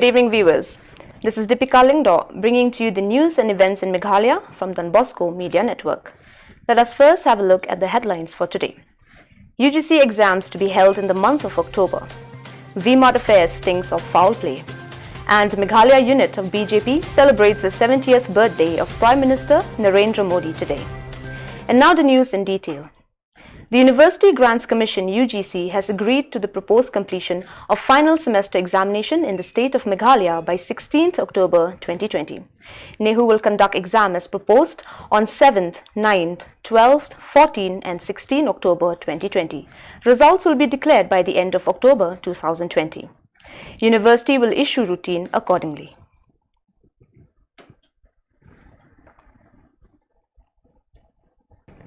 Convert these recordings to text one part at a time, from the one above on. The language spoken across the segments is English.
Good evening, viewers. This is Deepika Lingdo bringing to you the news and events in Meghalaya from the Bosco Media Network. Let us first have a look at the headlines for today. UGC exams to be held in the month of October. VMAT affairs stinks of foul play. And Meghalaya unit of BJP celebrates the 70th birthday of Prime Minister Narendra Modi today. And now the news in detail. The University Grants Commission UGC has agreed to the proposed completion of final semester examination in the state of Meghalaya by 16th October 2020. NEHU will conduct exam as proposed on 7th, 9th, 12th, 14th and 16th October 2020. Results will be declared by the end of October 2020. University will issue routine accordingly.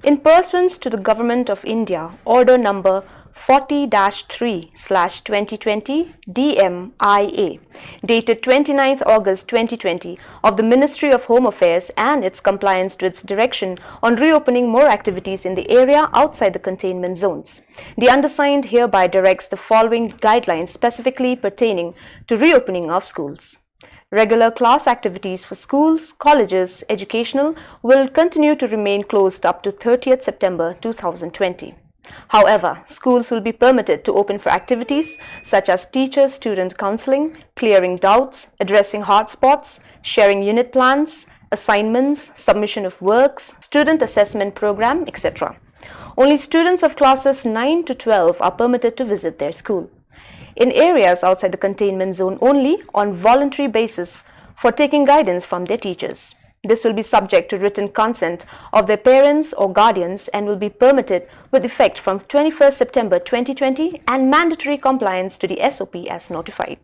In pursuance to the Government of India Order Number 40-3/2020 DMIA, dated 29th August 2020 of the Ministry of Home Affairs and its compliance to its direction on reopening more activities in the area outside the containment zones, the undersigned hereby directs the following guidelines specifically pertaining to reopening of schools. Regular class activities for schools, colleges, educational will continue to remain closed up to 30th September 2020. However, schools will be permitted to open for activities such as teacher-student counseling, clearing doubts, addressing hotspots, sharing unit plans, assignments, submission of works, student assessment program, etc. Only students of classes 9 to 12 are permitted to visit their school. In areas outside the containment zone only on voluntary basis for taking guidance from their teachers. This will be subject to written consent of their parents or guardians and will be permitted with effect from 21st September 2020 and mandatory compliance to the SOP as notified.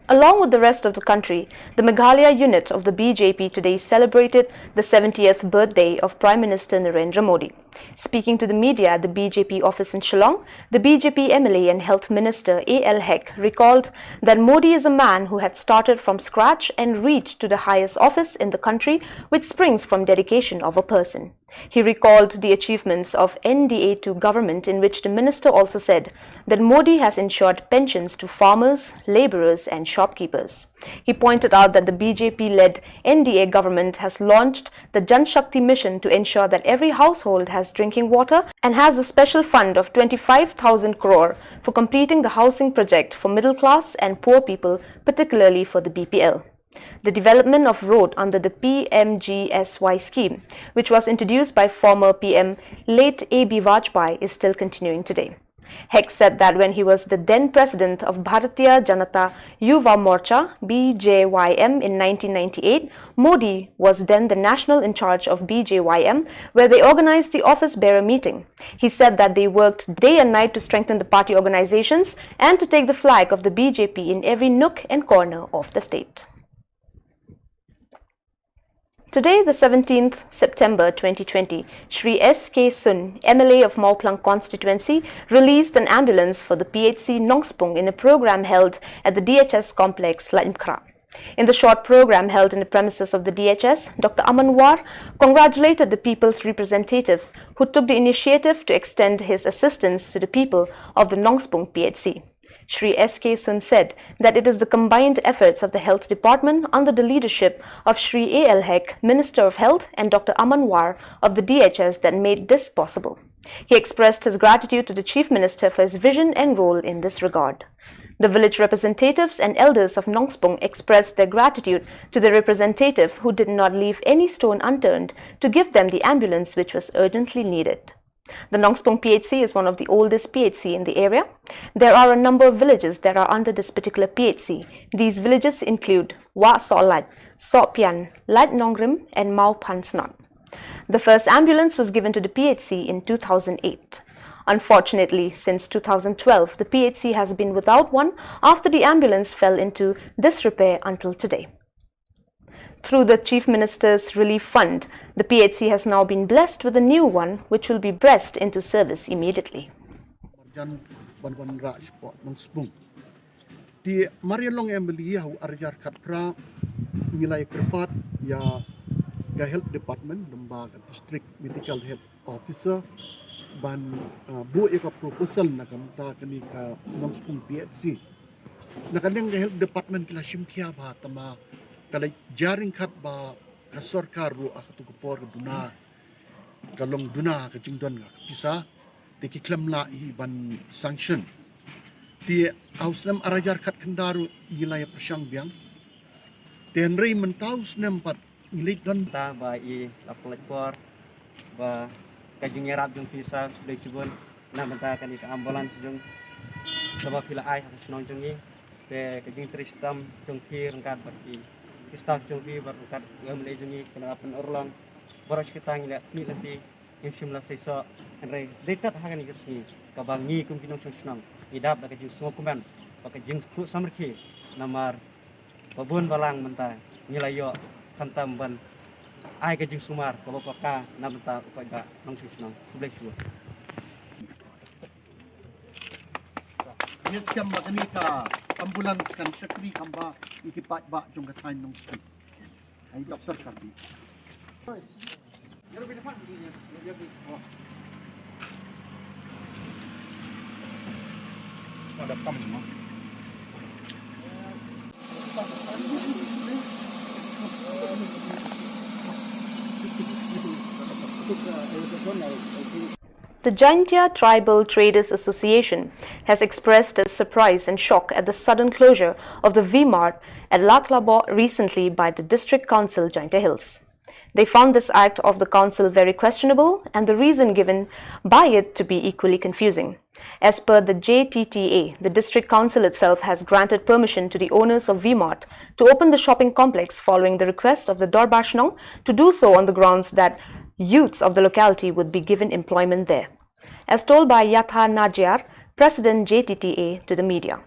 Along with the rest of the country, the Meghalaya unit of the BJP today celebrated the 70th birthday of Prime Minister Narendra Modi. Speaking to the media at the BJP office in Shillong, the BJP MLA and Health Minister A.L. Heck recalled that Modi is a man who had started from scratch and reached to the highest office in the country, which springs from dedication of a person. He recalled the achievements of NDA-2 government, in which the minister also said that Modi has ensured pensions to farmers, labourers and shopkeepers. He pointed out that the BJP-led NDA government has launched the Jan Shakti mission to ensure that every household has drinking water and has a special fund of 25,000 crore for completing the housing project for middle class and poor people, particularly for the BPL. The development of road under the PMGSY scheme, which was introduced by former PM late A.B. Vajpayee, is still continuing today. Heck said that when he was the then president of Bharatiya Janata Yuva Morcha BJYM in 1998, Modi was then the national in charge of BJYM, where they organized the office bearer meeting. He said that they worked day and night to strengthen the party organizations and to take the flag of the BJP in every nook and corner of the state. Today, the 17th September 2020, Shri S.K. Sun, MLA of Mauplang constituency, released an ambulance for the PHC Nongspung in a program held at the DHS complex, Laimkra. In the short program held in the premises of the DHS, Dr. Amanwar congratulated the people's representative who took the initiative to extend his assistance to the people of the Nongspung PHC. Shri S.K. Sun said that it is the combined efforts of the Health Department under the leadership of Shri A.L. Heck, Minister of Health, and Dr. Amanwar of the DHS that made this possible. He expressed his gratitude to the Chief Minister for his vision and role in this regard. The village representatives and elders of Nongspung expressed their gratitude to the representative who did not leave any stone unturned to give them the ambulance which was urgently needed. The Nongspung PHC is one of the oldest PHC in the area. There are a number of villages that are under this particular PHC. These villages include Wa Solat, Sopian, Lat Nongrim and Mau Pansnot. The first ambulance was given to the PHC in 2008. Unfortunately, since 2012, the PHC has been without one after the ambulance fell into disrepair until today. Through the Chief Minister's Relief Fund, the PHC has now been blessed with a new one which will be pressed into service immediately. Di Marialong Emily hau arjar katra wilayah Kerpat ya Health Department lembaga District Medical Health Officer ban bu eka proposal na kamta kami ka Nongspong PHC nakaleng health department kila shimtia ba tama kala jaring kat ba ka sarkar ro akatu ko por duna kalong duna ka jingdon nga pisa tikiklam la ban sanction ti ausnam arajar kat kendaru ilaya persyang biang tenrei mentaus nempat ilit don ta ba I lapang lekor ba kajing yarap jung pisa sudah cubun na menta kan ka ambulans jung sebab pila ai harus nong jung ni te kajing tristam jung ki rangkat bagi staff jung ki berangkat ngamle jung ni kena apan urlang boros kita ngila ni nanti im shimla sesa andre dekat hagan ni kesni ka bangi kum kinong senang idap da kajing semua kuman ba kajing ku samrki namar babun balang menta nilayo kantam ban ai ka jing sumar ko ka na benta upai ba nong senang sublek suwa yet kam makani ka ambulans kan shakri kamba ikipat ba jong ka time nong street ay doktor karbi yaro binapan ni yagi oh ada kam no The Jaintia Tribal Traders Association has expressed its surprise and shock at the sudden closure of the V-Mart at Latlabo recently by the District Council Jaintia Hills. They found this act of the council very questionable and the reason given by it to be equally confusing. As per the JTTA, the District Council itself has granted permission to the owners of V-Mart to open the shopping complex following the request of the Dorbashnong to do so on the grounds that youths of the locality would be given employment there, as told by Yatha Najiar, President JTTA, to the media.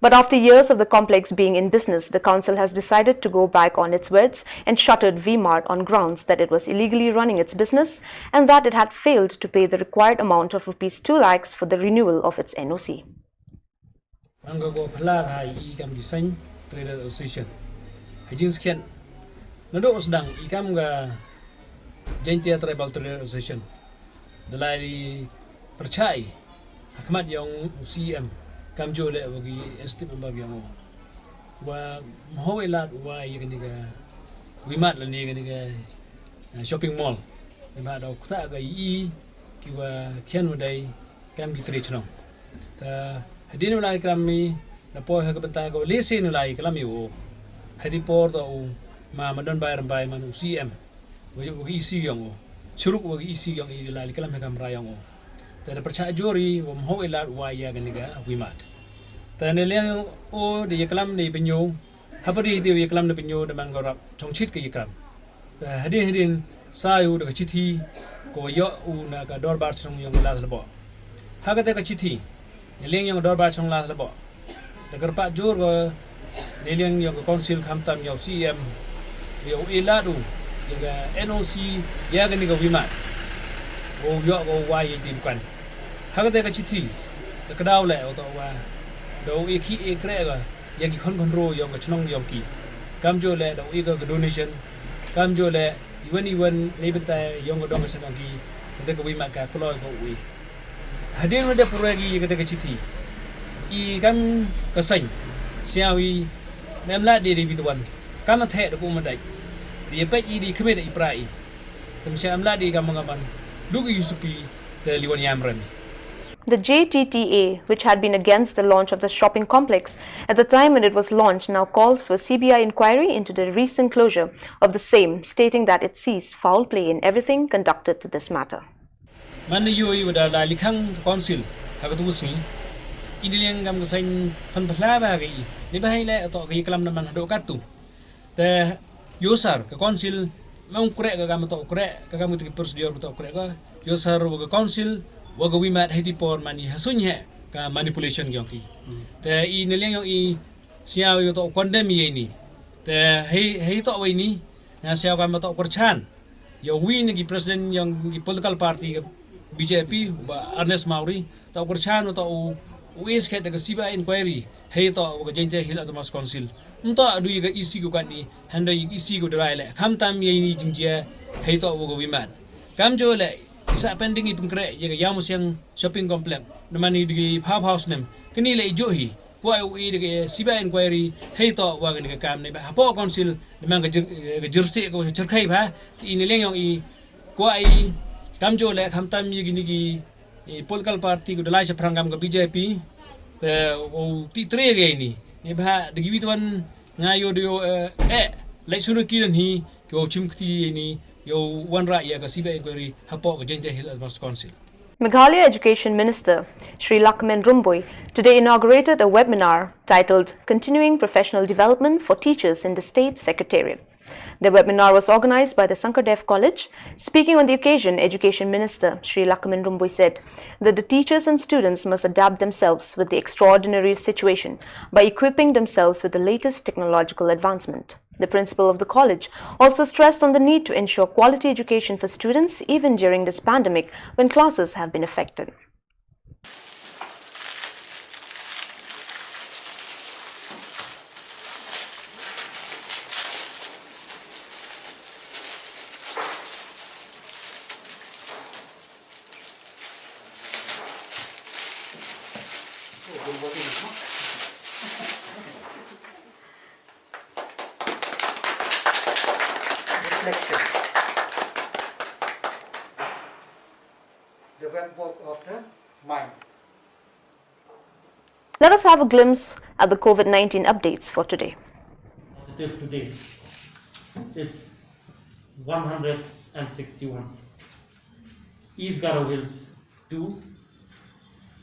But after years of the complex being in business, the council has decided to go back on its words and shuttered V-Mart on grounds that it was illegally running its business and that it had failed to pay the required amount of Rs 2 lakhs for the renewal of its NOC. Jaintia Tribal Traders Association dalai percaya hakmat yang CM kam jole bagi estimate bagi yang wa mau elat wa yang ni wimat la ni shopping mall ma da kuta ga ki wa kian wadai kam gi trechno ta hadin ulai kami na po ha benta go lesin ulai kami o hadi por do ma madon bayar bay man CM wagi isi yang curug wagi isi yang ilal kalam hekam rayang tada percaya jori wam ho ilat waya ganiga wimat tane leng o de kalam ni penyo habari de kalam ni penyo de man gorap chongchit ke kalam ta hadin sayu de chithi ko yo u na ka dorbar chung yang las labo hagate ka chithi leng yang dorbar chung las labo de garpa jor go leng yang council khamtam yang CM yo iladu juga NOC ya gani ga wimat o yo go wa yi tin kan ha ga ka chithi da ka daw le o to wa do e ki e kre ga ya gi khon ro yo ga chnong yo ki kam jo le do e ga donation kam jo le even ne bita yo ga dong sa ki da ka wimat ka ko go wi hadin de puragi ga ka chithi I kam ka sain siawi nem la de bi tuan kam the da ko ma dai dia pek ini kemed Ibrahim. Temsi amla di kamangaman. Lugu Yusuki the Liwan Yamran. The JTTA, which had been against the launch of the shopping complex at the time when it was launched, now calls for CBI inquiry into the recent closure of the same, stating that it sees foul play in everything conducted to this matter. Mana yoi wada la likhang council hagatusi. Idiliang kam kasain panpala bagi. Ni bahai le atau kay kalam naman hado katu. Te Yosar ke council mau korek ke kamu tak korek ke kamu tu prosedur tak korek ke Yosar ke council waga wimat hiti por mani hasunya ke manipulation yang ki te I neleng yang I siaw yo tak condemn ini te hei tak ini na siaw kamu tak perchan yo win ki president yang ki political party ke BJP ba Ernest Mauri tak perchan atau wis ke de CBI inquiry hei tak waga Jaintia Hill atau Mas council Unta adu iga isi ko kani handa isi ko drai le kham tam ye ni jingjia hei to go wiman kam jo le sa pending ipengkre ya yamus yang shopping complex namani di powerhouse nem kini le johi poi ui de siba inquiry hei to wa ga kam ne ba po council memang ga jersi ko cerkai ba ini leng yang i ko ai kamjo le khamtam yi gini gi political party ko dalai seprangam ga BJP te o ti tre ge ni e ba de gi wan ngayo dio le sunu kiran hi ko chimkti ni yo one ra ya ga siba inquiry hapo ga Ginger Hill Advanced Council. Meghalaya Education Minister Sri Lakmen Rumboi today inaugurated a webinar titled Continuing Professional Development for Teachers in the State Secretariat. The webinar was organized by the Sankardev College. Speaking on the occasion, Education Minister Sri Lakmen Rumboi said that the teachers and students must adapt themselves with the extraordinary situation by equipping themselves with the latest technological advancement. The principal of the college also stressed on the need to ensure quality education for students even during this pandemic when classes have been affected. The work of the mind. Let us have a glimpse at the COVID-19 updates for today. Positive today is 161. East Garo Hills 2,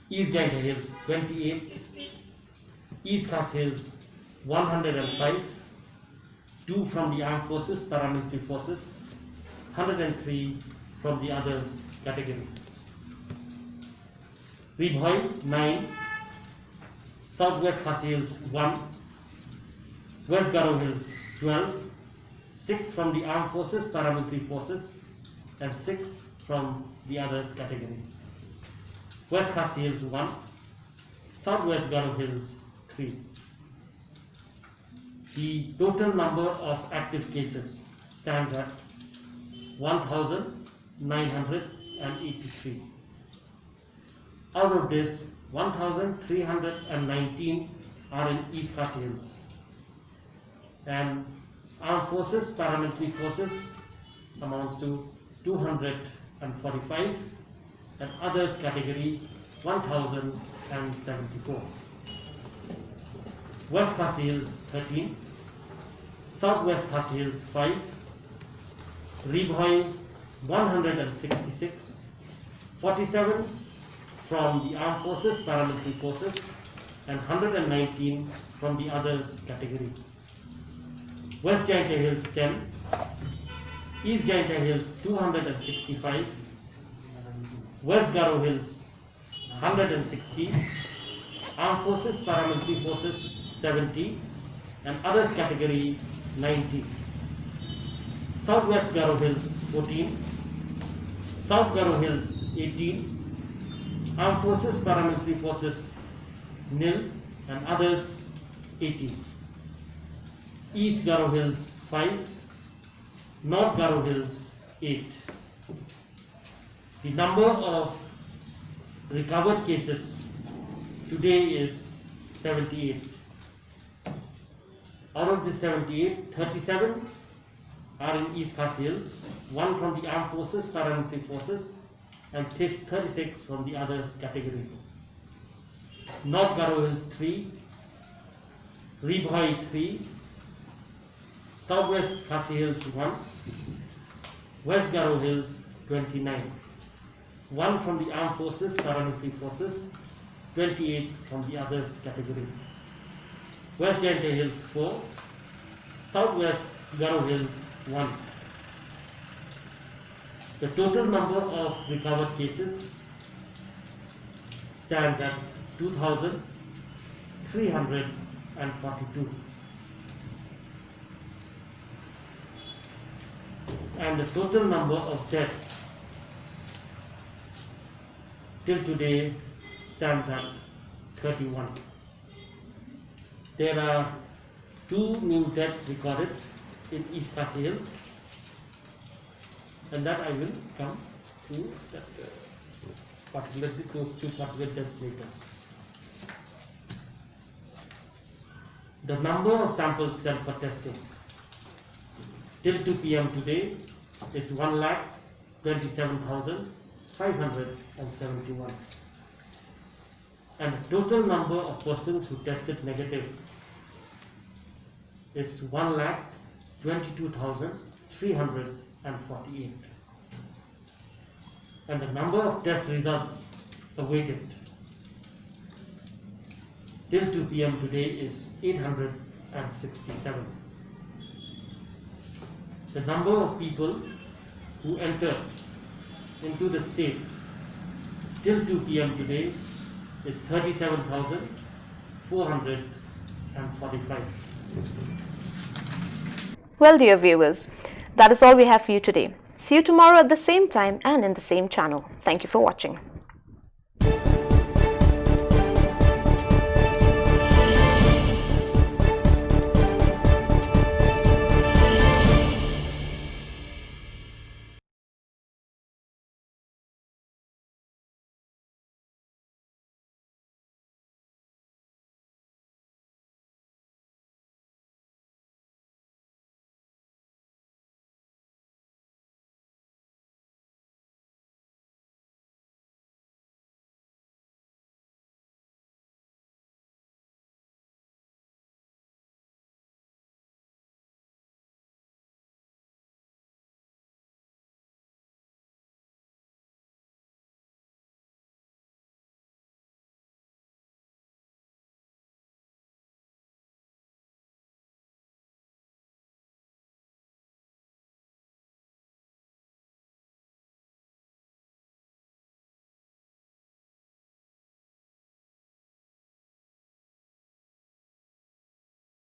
East Giant Hills 28, East Khas Hills 105, 2 from the armed forces, paramilitary forces, 103 from the others category. Ribhoi 9, Southwest Khas Hills 1, West Garo Hills 12, 6 from the armed forces, paramilitary forces, and 6 from the others category. West Khas Hills 1, Southwest Garo Hills 3. The total number of active cases stands at 1,983. Out of this, 1,319 are in East Khas Hills, and armed forces, paramilitary forces amounts to 245, and others category 1,074. West Khas Hills 13, Southwest Khas Hills 5, Ribhoi 166, 47 from the armed forces, paramilitary forces, and 119 from the others category. West Giant Hills 10, East Giant Hills 265, West Garo Hills 160, armed forces, paramilitary forces 70, and others category 90. Southwest Garo Hills 14, South Garo Hills 18, armed forces, paramilitary forces nil, and others 80. East Garo Hills 5, North Garo Hills 8. The number of recovered cases today is 78. Out of this 78, 37 are in East Khas Hills, 1 from the armed forces, paramilitary forces, and 36 from the others category. North Garo Hills 3, Ribhoi 3, Southwest Khas Hills 1, West Garo Hills 29, 1 from the armed forces, paramilitary forces, 28 from the others category. West Giant Hills 4, Southwest Garo Hills 1. The total number of recovered cases stands at 2,342. And the total number of deaths till today stands at 31. There are 2 new deaths recorded in East Khas Hills, and that I will come to that particular, those two particular deaths later. The number of samples sent for testing till 2 p.m. today is 1,27,571, and the total number of persons who tested negative is 1,22,348, and the number of test results awaited till 2 p.m. today is 867. The number of people who entered into the state till 2 p.m. today is 37,445. Well, dear viewers, that is all we have for you today. See you tomorrow at the same time and in the same channel. Thank you for watching.